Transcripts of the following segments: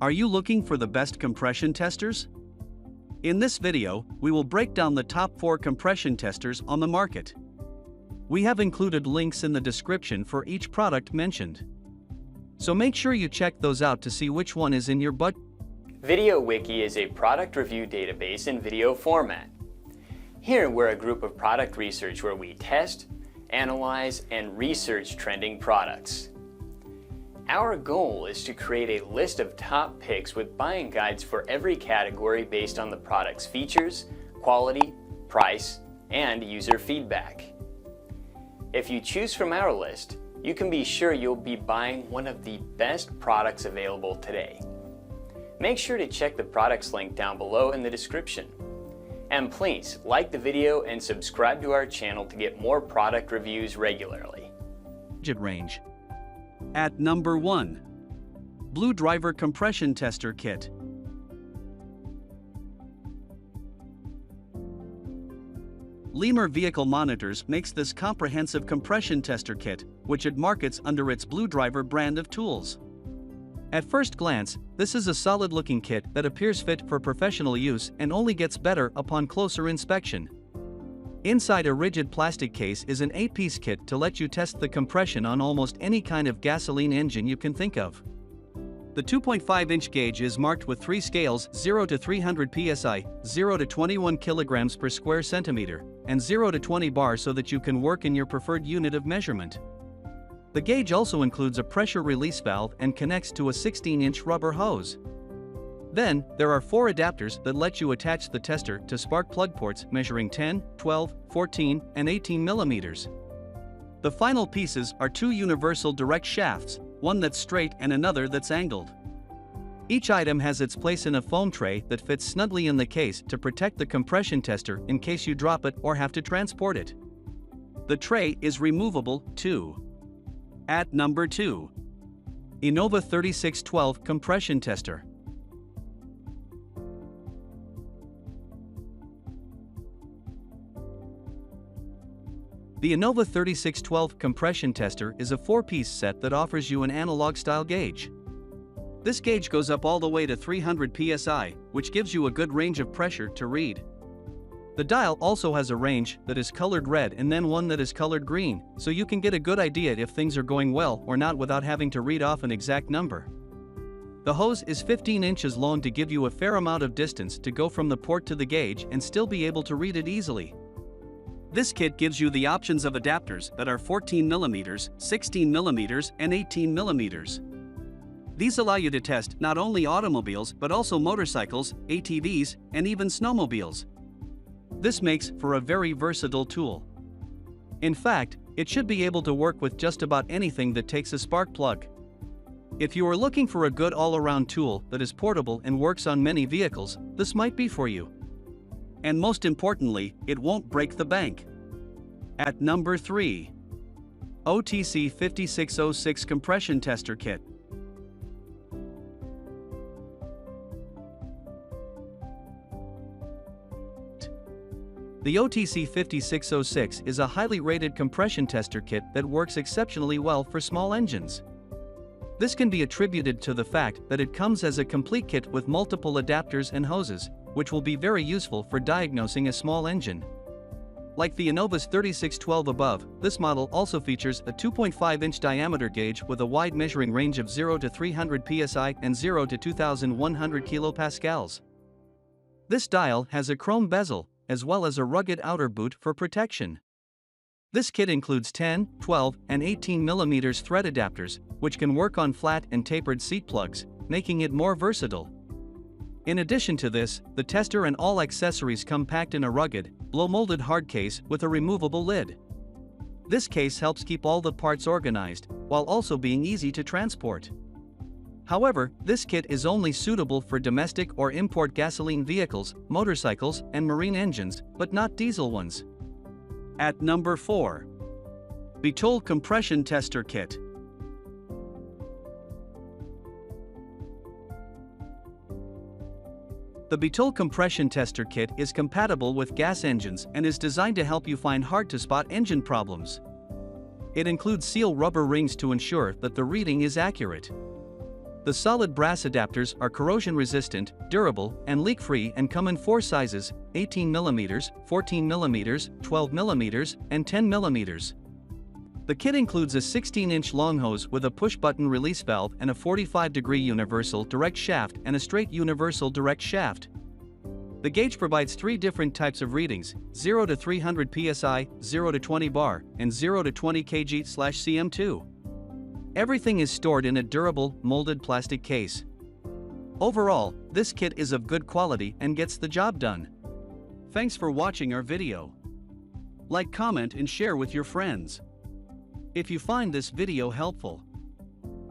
Are you looking for the best compression testers? In this video, we will break down the top 4 compression testers on the market. We have included links in the description for each product mentioned. So make sure you check those out to see which one is in your budget. VideoWiki is a product review database in video format. Here we're a group of product research where we test, analyze, and research trending products. Our goal is to create a list of top picks with buying guides for every category based on the product's features, quality, price, and user feedback. If you choose from our list, you can be sure you'll be buying one of the best products available today. Make sure to check the products link down below in the description. And please like the video and subscribe to our channel to get more product reviews regularly. Range. At number 1. BlueDriver Compression Tester Kit. Lemur Vehicle Monitors makes this comprehensive compression tester kit, which it markets under its BlueDriver brand of tools. At first glance, this is a solid-looking kit that appears fit for professional use and only gets better upon closer inspection. Inside a rigid plastic case is an 8-piece kit to let you test the compression on almost any kind of gasoline engine you can think of. The 2.5-inch gauge is marked with 3 scales: 0 to 300 psi, 0 to 21 kilograms per square centimeter, and 0 to 20 bar so that you can work in your preferred unit of measurement. The gauge also includes a pressure release valve and connects to a 16-inch rubber hose. Then, there are 4 adapters that let you attach the tester to spark plug ports measuring 10, 12, 14, and 18 millimeters. The final pieces are 2 universal direct shafts, one that's straight and another that's angled. Each item has its place in a foam tray that fits snugly in the case to protect the compression tester in case you drop it or have to transport it. The tray is removable, too. At number 2. Innova 3612 Compression Tester. The Innova 3612 compression tester is a 4-piece set that offers you an analog-style gauge. This gauge goes up all the way to 300 psi, which gives you a good range of pressure to read. The dial also has a range that is colored red and then one that is colored green, so you can get a good idea if things are going well or not without having to read off an exact number. The hose is 15 inches long to give you a fair amount of distance to go from the port to the gauge and still be able to read it easily. This kit gives you the options of adapters that are 14 mm, 16 mm, and 18 mm. These allow you to test not only automobiles but also motorcycles, ATVs, and even snowmobiles. This makes for a very versatile tool. In fact, it should be able to work with just about anything that takes a spark plug. If you are looking for a good all-around tool that is portable and works on many vehicles, this might be for you. And most importantly, it won't break the bank. At number 3. OTC 5606 Compression Tester Kit. The OTC 5606 is a highly rated compression tester kit that works exceptionally well for small engines. This can be attributed to the fact that it comes as a complete kit with multiple adapters and hoses, which will be very useful for diagnosing a small engine. Like the Innova's 3612 above, this model also features a 2.5-inch diameter gauge with a wide measuring range of 0 to 300 psi and 0 to 2100 kilopascals. This dial has a chrome bezel, as well as a rugged outer boot for protection. This kit includes 10, 12, and 18 mm thread adapters, which can work on flat and tapered seat plugs, making it more versatile. In addition to this, the tester and all accessories come packed in a rugged, blow-molded hard case with a removable lid. This case helps keep all the parts organized, while also being easy to transport. However, this kit is only suitable for domestic or import gasoline vehicles, motorcycles, and marine engines, but not diesel ones. At number 4. BETOOLL Compression Tester Kit. The BETOOLL Compression Tester Kit is compatible with gas engines and is designed to help you find hard-to-spot engine problems. It includes seal rubber rings to ensure that the reading is accurate. The solid brass adapters are corrosion resistant, durable, and leak-free and come in 4 sizes: 18mm, 14mm, 12mm, and 10mm. The kit includes a 16-inch long hose with a push-button release valve and a 45-degree universal direct shaft and a straight universal direct shaft. The gauge provides 3 different types of readings: 0 to 300 psi, 0 to 20 bar, and 0 to 20 kg/cm2. Everything is stored in a durable, molded plastic case. Overall, this kit is of good quality and gets the job done. Thanks for watching our video. Like, comment, and share with your friends. If you find this video helpful,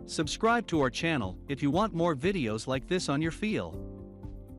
subscribe to our channel if you want more videos like this on your field.